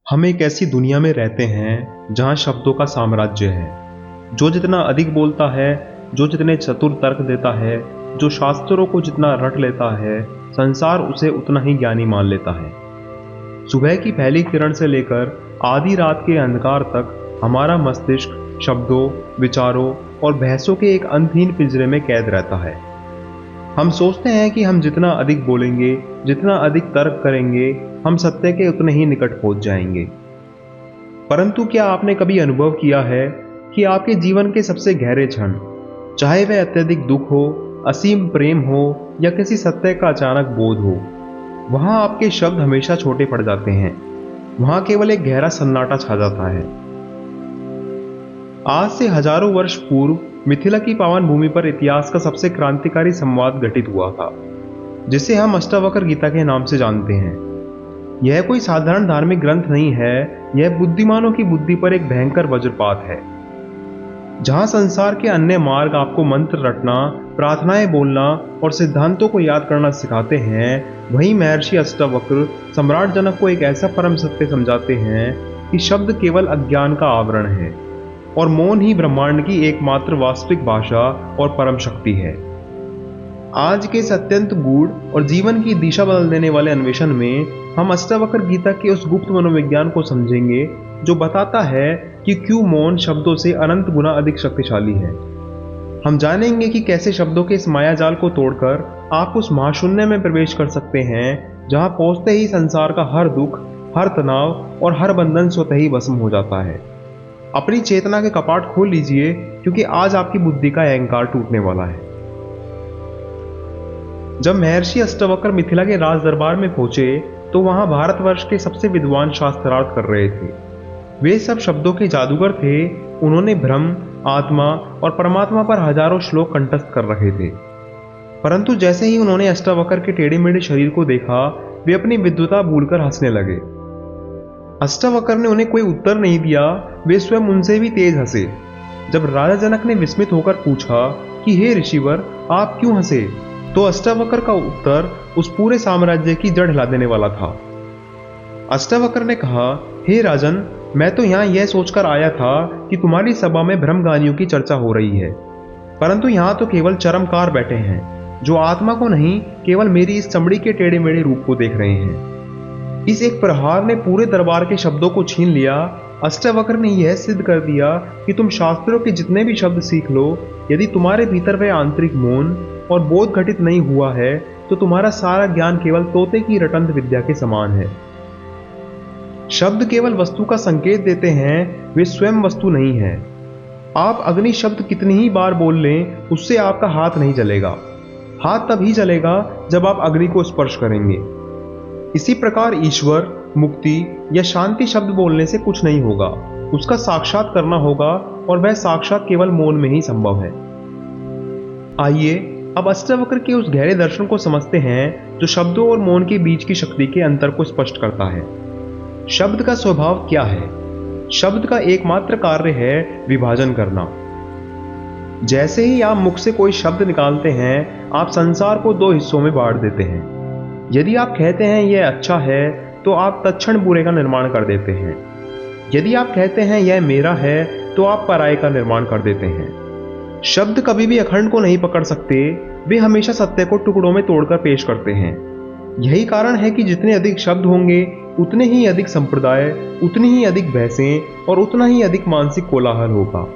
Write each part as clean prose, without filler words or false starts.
हम एक ऐसी दुनिया में रहते हैं जहां शब्दों का साम्राज्य है। जो जितना अधिक बोलता है, जो जितने चतुर तर्क देता है, जो शास्त्रों को जितना रट लेता है, संसार उसे उतना ही ज्ञानी मान लेता है। सुबह की पहली किरण से लेकर आधी रात के अंधकार तक हमारा मस्तिष्क शब्दों, विचारों और बहसों के एक अंतहीन पिंजरे में कैद रहता है। हम सोचते हैं कि हम जितना अधिक बोलेंगे, जितना अधिक तर्क करेंगे, हम सत्य के उतने ही निकट पहुंच जाएंगे। परंतु क्या आपने कभी अनुभव किया है कि आपके जीवन के सबसे गहरे क्षण, चाहे वह अत्यधिक दुख हो, असीम प्रेम हो या किसी सत्य का अचानक बोध हो, वहां आपके शब्द हमेशा छोटे पड़ जाते हैं। वहां केवल एक गहरा सन्नाटा छा जाता है। आज से हजारों वर्ष पूर्व मिथिला की पावन भूमि पर इतिहास का सबसे क्रांतिकारी संवाद घटित हुआ था, जिसे हम अष्टावक्र गीता के नाम से जानते हैं। यह कोई साधारण धार्मिक ग्रंथ नहीं है, यह बुद्धिमानों की बुद्धि पर एक भयंकर वज्रपात है। जहां संसार के अन्य मार्ग आपको मंत्र रटना, प्रार्थनाएं बोलना और सिद्धांतों को याद करना सिखाते हैं, वहीं महर्षि अष्टावक्र सम्राट जनक को एक ऐसा परम सत्य समझाते हैं कि शब्द केवल अज्ञान का आवरण है और मौन ही ब्रह्मांड की एकमात्र वास्तविक भाषा और परम शक्ति है। आज के इस अत्यंत गूढ़ और जीवन की दिशा बदल देने वाले अन्वेषण में हम अष्टावक्र गीता के उस गुप्त मनोविज्ञान को समझेंगे जो बताता है कि क्यों मौन शब्दों से अनंत गुना अधिक शक्तिशाली है। हम जानेंगे कि कैसे शब्दों के इस मायाजाल को तोड़कर आप उस महाशून्य में प्रवेश कर सकते हैं जहां पहुंचते ही संसार का हर दुख, हर तनाव और हर बंधन स्वतः ही भस्म हो जाता है। अपनी चेतना के कपाट खोल लीजिए, क्योंकि आज आपकी बुद्धि का अहंकार टूटने वाला है। जब महर्षि अष्टावक्र मिथिला के राज दरबार में पहुंचे तो वहां भारतवर्ष के सबसे विद्वान शास्त्रार्थ कर रहे थे। वे सब शब्दों के जादूगर थे। उन्होंने ब्रह्म, आत्मा और परमात्मा पर हजारों श्लोक कंठस्थ कर रखे थे। परंतु जैसे ही उन्होंने अष्टावक्र के टेढ़े मेढ़े शरीर को देखा, वे अपनी विद्वता भूलकर हंसने लगे। अष्टावक्र ने उन्हें कोई उत्तर नहीं दिया, वे स्वयं उनसे भी तेज हंसे। जब राजा जनक ने विस्मित होकर पूछा कि हे ऋषिवर, आप क्यों हंसे, तो अष्टावक्र का उत्तर उस पूरे साम्राज्य की जड़ हिला देने वाला था। अष्टावक्र ने कहा, हे राजन, मैं तो यहाँ यह सोचकर आया था कि तुम्हारी सभा में ब्रह्मज्ञानियों की चर्चा हो रही है, परंतु यहाँ तो केवल चरमकार बैठे हैं जो आत्मा को नहीं, केवल मेरी इस चमड़ी के टेढ़े मेढ़े रूप को देख रहे हैं। इस एक प्रहार ने पूरे दरबार के शब्दों को छीन लिया। अष्टावक्र ने यह सिद्ध कर दिया कि तुम शास्त्रों के जितने भी शब्द सीख लो, यदि तुम्हारे भीतर वह आंतरिक मौन और बोध घटित नहीं हुआ है तो तुम्हारा सारा ज्ञान केवल तोते की रटंत विद्या के समान है। शब्द केवल वस्तु का संकेत देते हैं, वे स्वयं वस्तु नहीं है। आप अग्नि शब्द कितनी ही बार बोल लें, उससे आपका हाथ नहीं जलेगा। हाथ तभी जलेगा जब आप अग्नि को स्पर्श करेंगे। इसी प्रकार ईश्वर, मुक्ति या शांति शब्द बोलने से कुछ नहीं होगा, उसका साक्षात करना होगा, और वह साक्षात केवल मौन में ही संभव है। आइए अब अष्टावक्र के उस गहरे दर्शन को समझते हैं जो शब्दों और मौन के बीच की शक्ति के अंतर को स्पष्ट करता है। शब्द का स्वभाव क्या है? शब्द का एकमात्र कार्य है विभाजन करना। जैसे ही आप मुख से कोई शब्द निकालते हैं, आप संसार को दो हिस्सों में बांट देते हैं। यदि आप कहते हैं यह अच्छा है, तो आप तत्क्षण बुरे का निर्माण कर देते हैं। यदि आप कहते हैं यह मेरा है, तो आप पराये का निर्माण कर देते हैं। शब्द कभी भी अखंड को नहीं पकड़ सकते, वे हमेशा सत्य को टुकड़ों में तोड़कर पेश करते हैं। यही कारण है कि जितने अधिक शब्द होंगे, उतने ही अधिक संप्रदाय, उतनी ही अधिक बहसें और उतना ही अधिक मानसिक कोलाहल होगा।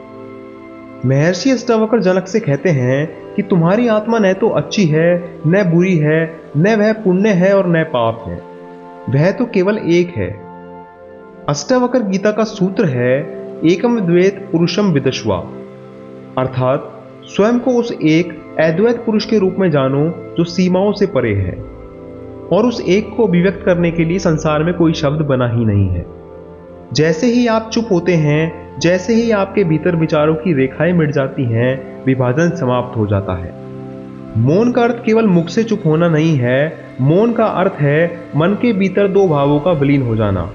महर्षि अष्टावक्र जनक से कहते हैं कि तुम्हारी आत्मा न तो अच्छी है, न बुरी है, न वह पुण्य है और न पाप है, वह तो केवल एक है। अष्टावक्र गीता का सूत्र है, एकम द्वैत पुरुषम विदस्वा, अर्थात स्वयं को उस एक अद्वैत पुरुष के रूप में जानो जो सीमाओं से परे है, और उस एक को अभिव्यक्त करने के लिए संसार में कोई शब्द बना ही नहीं है। जैसे ही आप चुप होते हैं, जैसे ही आपके भीतर विचारों की रेखाएं मिट जाती हैं, विभाजन समाप्त हो जाता है। मौन का अर्थ केवल मुख से चुप होना नहीं है, मौन का अर्थ है मन के भीतर दो भावों का विलीन हो जाना।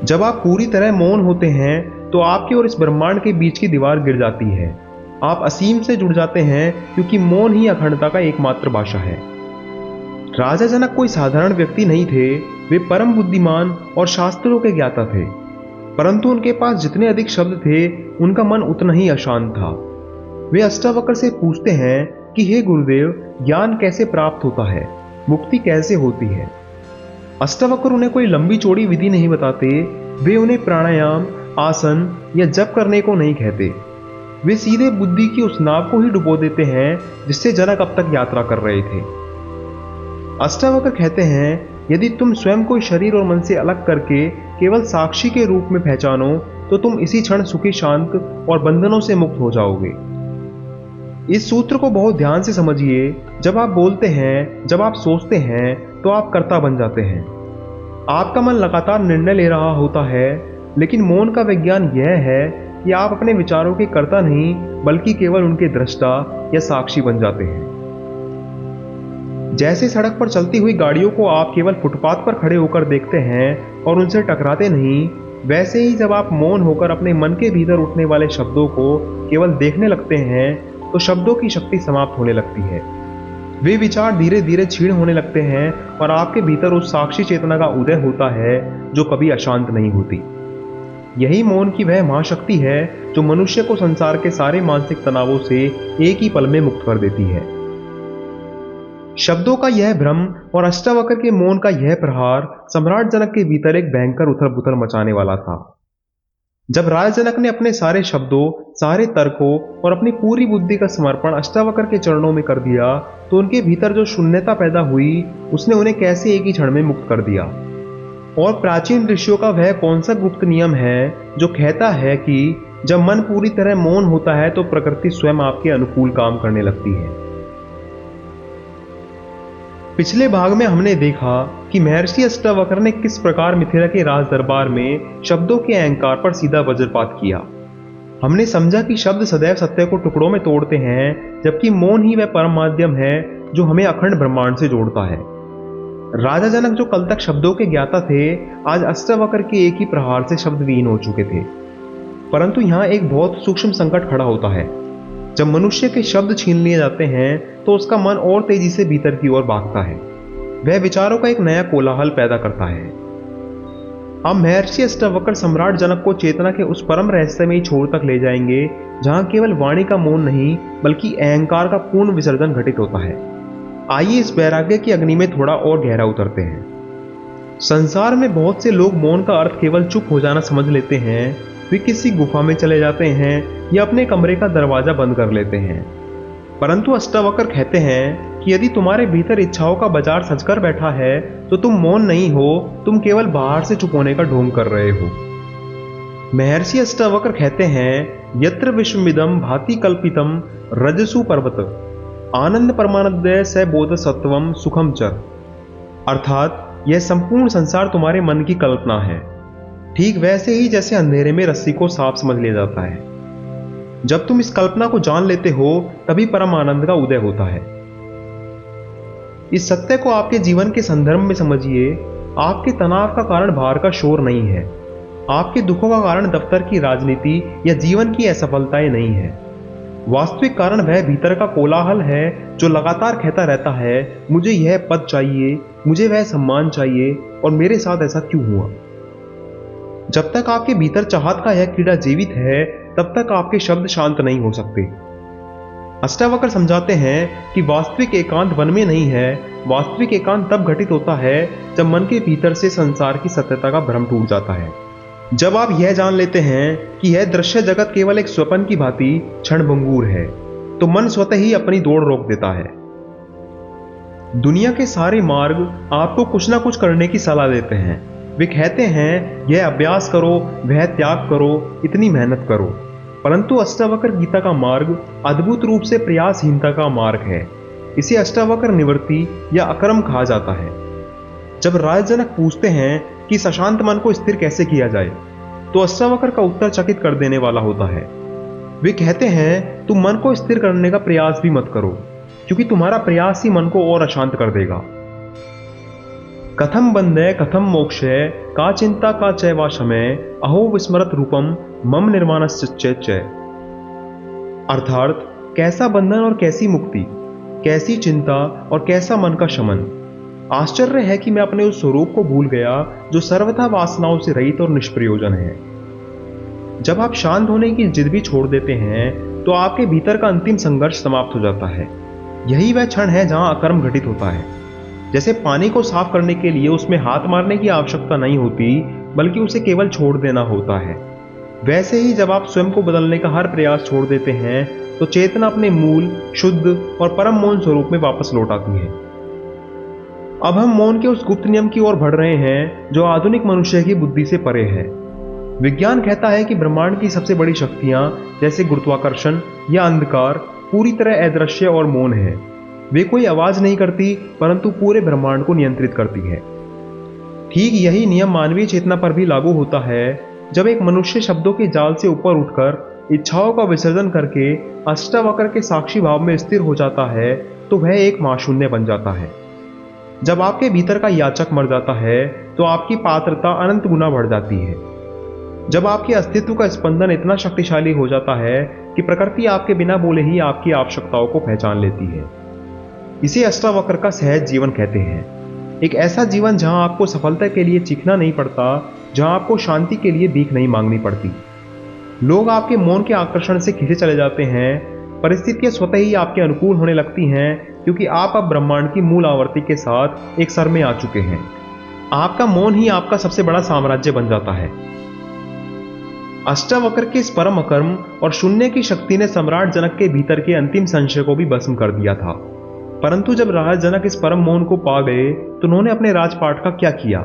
जब आप पूरी तरह मौन होते हैं तो आपके और इस ब्रह्मांड के बीच की दीवार गिर जाती है। आप असीम से जुड़ जाते हैं, क्योंकि मौन ही अखंडता का एकमात्र भाषा है। राजा जनक कोई साधारण व्यक्ति नहीं थे। वे परम बुद्धिमान और शास्त्रों के ज्ञाता थे, परंतु उनके पास जितने अधिक शब्द थे उनका मन उतना ही अशांत था। वे अष्टावक्र से पूछते हैं कि हे गुरुदेव, ज्ञान कैसे प्राप्त होता है, मुक्ति कैसे होती है। अष्टावक्र उन्हें कोई लंबी चौड़ी विधि नहीं बताते। वे उन्हें प्राणायाम, आसन या जप करने को नहीं कहते। वे सीधे बुद्धि की उस नाव को ही डुबो देते हैं जिससे जनक अब तक यात्रा कर रहे थे। अष्टावक्र कहते हैं, यदि तुम स्वयं को शरीर और मन से अलग करके केवल साक्षी के रूप में पहचानो तो तुम इसी क्षण सुखी, शांत और बंधनों से मुक्त हो जाओगे। इस सूत्र को बहुत ध्यान से समझिए। जब आप बोलते हैं, जब आप सोचते हैं, तो आप कर्ता बन जाते हैं। आपका मन लगातार निर्णय ले रहा होता है, लेकिन मौन का विज्ञान यह है कि आप अपने विचारों के कर्ता नहीं बल्कि केवल उनके दृष्टा या साक्षी बन जाते हैं। जैसे सड़क पर चलती हुई गाड़ियों को आप केवल फुटपाथ पर खड़े होकर देखते हैं और उनसे टकराते नहीं, वैसे ही जब आप मौन होकर अपने मन के भीतर उठने वाले शब्दों को केवल देखने लगते हैं तो शब्दों की शक्ति समाप्त होने लगती है। वे विचार धीरे धीरे क्षीण होने लगते हैं और आपके भीतर उस साक्षी चेतना का उदय होता है जो कभी अशांत नहीं होती। यही मौन की वह महाशक्ति है जो मनुष्य को संसार के सारे मानसिक तनावों से एक ही पल में मुक्त कर देती है। शब्दों का यह भ्रम और अष्टावक्र के मौन का यह प्रहार सम्राट जनक के भीतर एक भयंकर उथल पुथल मचाने वाला था। जब राज जनक ने अपने सारे शब्दों, सारे तर्कों और अपनी पूरी बुद्धि का समर्पण अष्टावक्र के चरणों में कर दिया तो उनके भीतर जो शून्यता पैदा हुई उसने उन्हें कैसे एक ही क्षण में मुक्त कर दिया। और प्राचीन ऋषियों का वह कौन सा गुप्त नियम है जो कहता है कि जब मन पूरी तरह मौन होता है तो प्रकृति स्वयं आपके अनुकूल काम करने लगती है। पिछले भाग में हमने देखा कि महर्षि अष्टावक्र ने किस प्रकार मिथिला के राज दरबार में शब्दों के अहंकार पर सीधा वज्रपात किया। हमने समझा कि शब्द सदैव सत्य को टुकड़ों में तोड़ते हैं, जबकि मौन ही वह परम माध्यम है जो हमें अखंड ब्रह्मांड से जोड़ता है। राजा जनक जो कल तक शब्दों के ज्ञाता थे, आज अष्टावक्र के एक ही प्रहार से शब्दविहीन हो चुके थे। परंतु यहाँ एक बहुत सूक्ष्म संकट खड़ा होता है। जब मनुष्य के शब्द छीन लिए जाते हैं तो उसका मन और तेजी से भीतर की ओर भागता है। वह विचारों का एक नया कोलाहल पैदा करता है। अब महर्षि अष्टावक्र सम्राट जनक को चेतना के उस परम रहस्यमयी छोर तक ले जाएंगे जहां केवल वाणी का मौन नहीं बल्कि अहंकार का पूर्ण विसर्जन घटित होता है। आइए इस वैराग्य की अग्नि में थोड़ा और गहरा उतरते हैं। संसार में बहुत से लोग मौन का अर्थ केवल चुप हो जाना समझ लेते हैं। वे किसी गुफा में चले जाते हैं या अपने कमरे का दरवाजा बंद कर लेते हैं। परंतु अष्टावक्र कहते हैं कि यदि तुम्हारे भीतर इच्छाओं का बाजार सजकर बैठा है तो तुम मौन नहीं हो, तुम केवल बाहर से चुप होने का ढोंग कर रहे हो। महर्षि अष्टावक्र कहते हैं, यत्र विश्वमिदं भाति कल्पितम रजसु पर्वत आनंद परमानंद स बोध सत्वम सुखम चर। अर्थात यह संपूर्ण संसार तुम्हारे मन की कल्पना है, ठीक वैसे ही जैसे अंधेरे में रस्सी को साफ समझ लिया जाता है। जब तुम इस कल्पना को जान लेते हो तभी परम आनंद का उदय होता है। इस सत्य को आपके जीवन के संदर्भ में समझिए। आपके तनाव का कारण बाहर का शोर नहीं है, आपके दुखों का कारण दफ्तर की राजनीति या जीवन की असफलताएं नहीं है। वास्तविक कारण वह भीतर का कोलाहल है जो लगातार कहता रहता है, मुझे यह पद चाहिए, मुझे वह सम्मान चाहिए और मेरे साथ ऐसा क्यों हुआ। जब तक आपके भीतर चाहत का यह कीड़ा जीवित है तब तक आपके शब्द शांत नहीं हो सकते। अष्टावक्र समझाते हैं कि वास्तविक एकांत वन में नहीं है, वास्तविक एकांत तब घटित होता है जब मन के भीतर से संसार की सत्यता का भ्रम टूट जाता है। जब आप यह जान लेते हैं कि यह दृश्य जगत केवल एक स्वप्न की भांति क्षणभंगुर है तो मन स्वतः ही अपनी दौड़ रोक देता है। दुनिया के सारे मार्ग आपको कुछ ना कुछ करने की सलाह देते हैं। वे कहते हैं यह अभ्यास करो, वह त्याग करो, इतनी मेहनत करो। परंतु अष्टावक्र गीता का मार्ग अद्भुत रूप से प्रयासहीनता का मार्ग है। इसे अष्टावक्र निवृत्ति या अक्रम कहा जाता है। जब राज जनक पूछते हैं कि इस अशांत मन को स्थिर कैसे किया जाए तो अष्टावक्र का उत्तर चकित कर देने वाला होता है। वे कहते हैं तुम मन को स्थिर करने का प्रयास भी मत करो, क्योंकि तुम्हारा प्रयास ही मन को और अशांत कर देगा। कथम बंधे कथम मोक्षे का चिंता का चय वा शमय अहो विस्मरत रूपम मम निर्माणश्चय। अर्थात कैसा बंधन और कैसी मुक्ति, कैसी चिंता और कैसा मन का शमन। आश्चर्य है कि मैं अपने उस स्वरूप को भूल गया जो सर्वथा वासनाओं से रहित और निष्प्रयोजन है। जब आप शांत होने की जिद भी छोड़ देते हैं तो आपके भीतर का अंतिम संघर्ष समाप्त हो जाता है। यही वह क्षण है जहां अकर्म घटित होता है। जैसे पानी को साफ करने के लिए उसमें हाथ मारने की आवश्यकता नहीं होती, बल्कि उसे केवल छोड़ देना होता है। वैसे ही जब आप स्वयं को बदलने का हर प्रयास छोड़ देते हैं तो चेतना अपने मूल, शुद्ध और परम मौन स्वरूप में वापस लौट आती है। अब हम मौन के उस गुप्त नियम की ओर बढ़ रहे हैं जो आधुनिक मनुष्य की बुद्धि से परे है। विज्ञान कहता है कि ब्रह्मांड की सबसे बड़ी शक्तियां जैसे गुरुत्वाकर्षण या अंधकार पूरी तरह अदृश्य और मौन है। वे कोई आवाज नहीं करती, परंतु पूरे ब्रह्मांड को नियंत्रित करती है। ठीक यही नियम मानवीय चेतना पर भी लागू होता है। जब एक मनुष्य शब्दों के जाल से ऊपर उठकर इच्छाओं का विसर्जन करके अष्टावक्र के साक्षी भाव में स्थिर हो जाता है तो वह एक महाशून्य बन जाता है। जब आपके भीतर का याचक मर जाता है तो आपकी पात्रता अनंत गुना बढ़ जाती है। जब आपके अस्तित्व का स्पंदन इतना शक्तिशाली हो जाता है कि प्रकृति आपके बिना बोले ही आपकी आवश्यकताओं को पहचान लेती है। इसे अष्टावक्र का सहज जीवन कहते हैं। एक ऐसा जीवन जहां आपको सफलता के लिए चीखना नहीं पड़ता, जहां आपको शांति के लिए भीख नहीं मांगनी पड़ती। लोग आपके मौन के आकर्षण से खींचे चले जाते हैं। परिस्थितियां स्वतः ही आपके अनुकूल होने लगती हैं, क्योंकि आप अब ब्रह्मांड की मूल आवर्ती के साथ एक सर में आ चुके हैं। आपका मौन ही आपका सबसे बड़ा साम्राज्य बन जाता है। अष्टावक्र के इस परम अकर्म और शून्य की शक्ति ने सम्राट जनक के भीतर के अंतिम संशय को भी भस्म कर दिया था। परंतु जब राज जनक इस परम मौन को पा गए तो उन्होंने अपने राजपाट का क्या किया?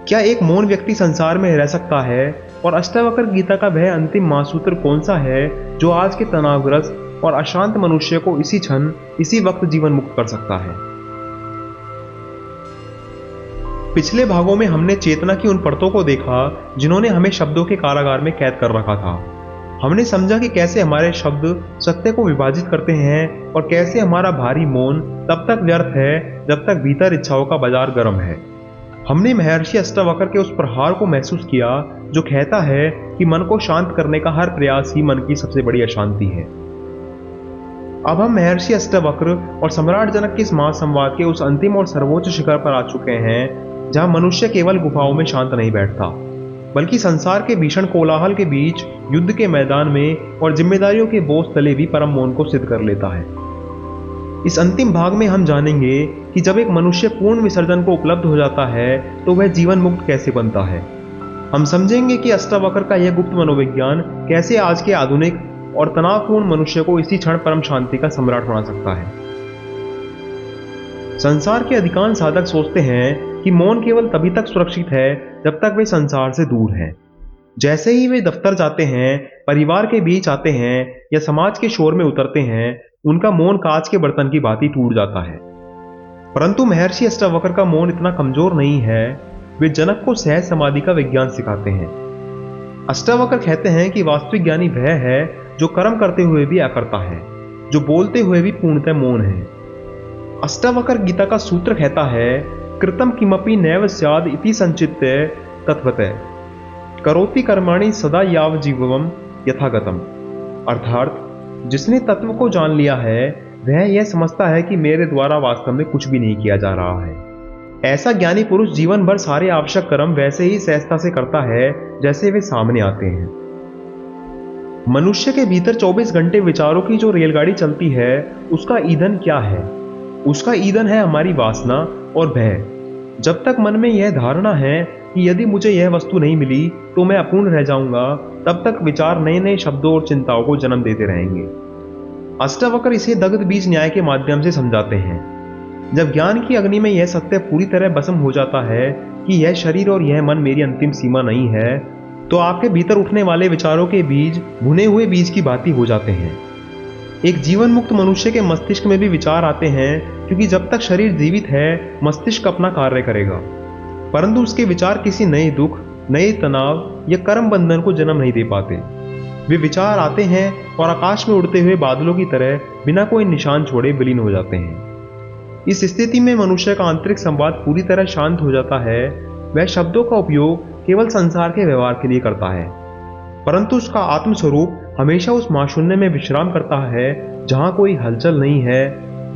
क्या एक मौन व्यक्ति संसार में रह सकता है? और अष्टावक्र गीता का वह अंतिम महासूत्र कौन सा है जो आज के तनावग्रस्त और अशांत मनुष्य को इसी क्षण, इसी वक्त जीवन मुक्त कर सकता है? पिछले भागों में हमने चेतना की उन परतों को देखा जिन्होंने हमें शब्दों के कारागार में कैद कर रखा था। हमने समझा कि कैसे हमारे शब्द सत्य को विभाजित करते हैं और कैसे हमारा भारी मौन तब तक व्यर्थ है जब तक भीतर इच्छाओं का बाजार गर्म है। हमने महर्षि अष्टावक्र के उस प्रहार को महसूस किया जो कहता है कि मन को शांत करने का हर प्रयास ही मन की सबसे बड़ी अशांति है। अब हम महर्षि अष्टावक्र और सम्राट जनक के इस महासंवाद के उस अंतिम और सर्वोच्च शिखर पर आ चुके हैं, जहां मनुष्य केवल गुफाओं में शांत नहीं बैठता, बल्कि संसार के भीषण कोलाहल के बीच, युद्ध के मैदान में और जिम्मेदारियों के बोझ तले भी परम मौन को सिद्ध कर लेता है। इस अंतिम भाग में हम जानेंगे कि जब एक मनुष्य पूर्ण विसर्जन को उपलब्ध हो जाता है तो वह जीवन मुक्त कैसे बनता है। हम समझेंगे कि अष्टावक्र का यह गुप्त मनोविज्ञान कैसे आज के आधुनिक और तनावपूर्ण मनुष्य को इसी क्षण परम शांति का सम्राट बना सकता है। संसार के अधिकांश साधक सोचते हैं कि मौन केवल तभी तक सुरक्षित है जब तक वे संसार से दूर हैं। जैसे ही वे दफ्तर जाते हैं, परिवार के बीच आते हैं या समाज के शोर में उतरते हैं, उनका मौन कांच के बर्तन की भांति टूट जाता है। परंतु महर्षि अष्टावक्र का मौन इतना कमजोर नहीं है। वे जनक को सहज समाधि का विज्ञान सिखाते हैं। अष्टावक्र कहते हैं कि वास्तविक ज्ञानी वह है जो कर्म करते हुए भी अकर्ता है, जो बोलते हुए भी पूर्णतः मौन है। अष्टावक्र गीता का सूत्र कहता है, कृतम किमपि नैव स्याद् इति संचित्य तत्वतः करोति कर्माणि सदा याव जीवम यथागतम। अर्थात जिसने तत्व को जान लिया है वह यह समझता है कि मेरे द्वारा वास्तव में कुछ भी नहीं किया जा रहा है। ऐसा ज्ञानी पुरुष जीवन भर सारे आवश्यक कर्म वैसे ही सहजता से करता है जैसे वे सामने आते हैं। मनुष्य के भीतर 24 घंटे विचारों की जो रेलगाड़ी चलती है, उसका ईंधन क्या है? उसका ईंधन है हमारी वासना और भय। जब तक मन में यह धारणा है कि यदि मुझे यह वस्तु नहीं मिली तो मैं अपूर्ण रह जाऊंगा, तब तक विचार नए नए शब्दों और चिंताओं को जन्म देते रहेंगे। अष्टावक्र इसे दग्ध बीज न्याय के माध्यम से समझाते हैं। जब ज्ञान की अग्नि में यह सत्य पूरी तरह भस्म हो जाता है कि यह शरीर और यह मन मेरी अंतिम सीमा नहीं है, तो आपके भीतर उठने वाले विचारों के बीज भुने हुए बीज की भांति हो जाते हैं। एक जीवन मुक्त मनुष्य के मस्तिष्क में भी विचार आते हैं, क्योंकि जब तक शरीर जीवित है मस्तिष्क अपना कार्य करेगा, परंतु उसके विचार किसी नए दुख, नए तनाव या कर्म बंधन को जन्म नहीं दे पाते। वे विचार आते हैं और आकाश में उड़ते हुए बादलों की तरह बिना कोई निशान छोड़े विलीन हो जाते हैं। इस स्थिति में मनुष्य का आंतरिक संवाद पूरी तरह शांत हो जाता है। वह शब्दों का उपयोग केवल संसार के व्यवहार के लिए करता है, परंतु उसका आत्मस्वरूप हमेशा उस महाशून्य में विश्राम करता है जहां कोई हलचल नहीं है,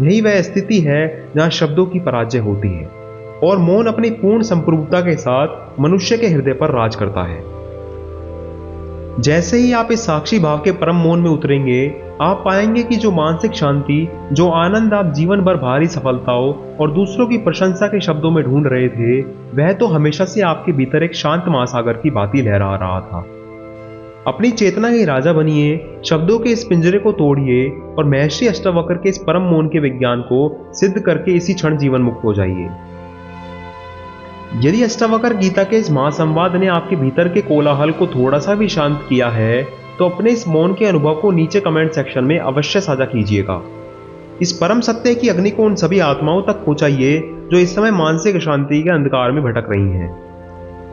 यही वह स्थिति है जहाँ शब्दों की पराजय होती है और मौन अपनी पूर्ण संप्रभुता के साथ मनुष्य के हृदय पर राज करता है। जैसे ही आप इस साक्षी भाव के परम मौन में उतरेंगे, आप पाएंगे कि जो मानसिक शांति, जो आनंद आप जीवन भर भारी सफलताओं और दूसरों की प्रशंसा के शब्दों में ढूंढ रहे थे, वह तो हमेशा से आपके भीतर एक शांत महासागर की भांति लहरा रहा था। अपनी चेतना के राजा बनिए, शब्दों के इस पिंजरे को तोड़िए और महर्षि अष्टावक्र के इस परम मौन के विज्ञान को सिद्ध करके इसी क्षण जीवन मुक्त हो जाइए। यदि अष्टावक्र गीता के इस महासंवाद ने आपके भीतर के कोलाहल को थोड़ा सा भी शांत किया है, तो अपने इस मौन के अनुभव को नीचे कमेंट सेक्शन में अवश्य साझा कीजिएगा। इस परम सत्य की अग्नि को उन सभी आत्माओं तक पहुंचाइए जो इस समय मानसिक अशांति के अंधकार में भटक रही हैं।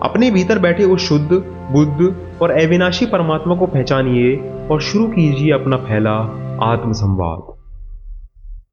अपने भीतर बैठे उस शुद्ध, बुद्ध और अविनाशी परमात्मा को पहचानिए और शुरू कीजिए अपना पहला आत्म संवाद।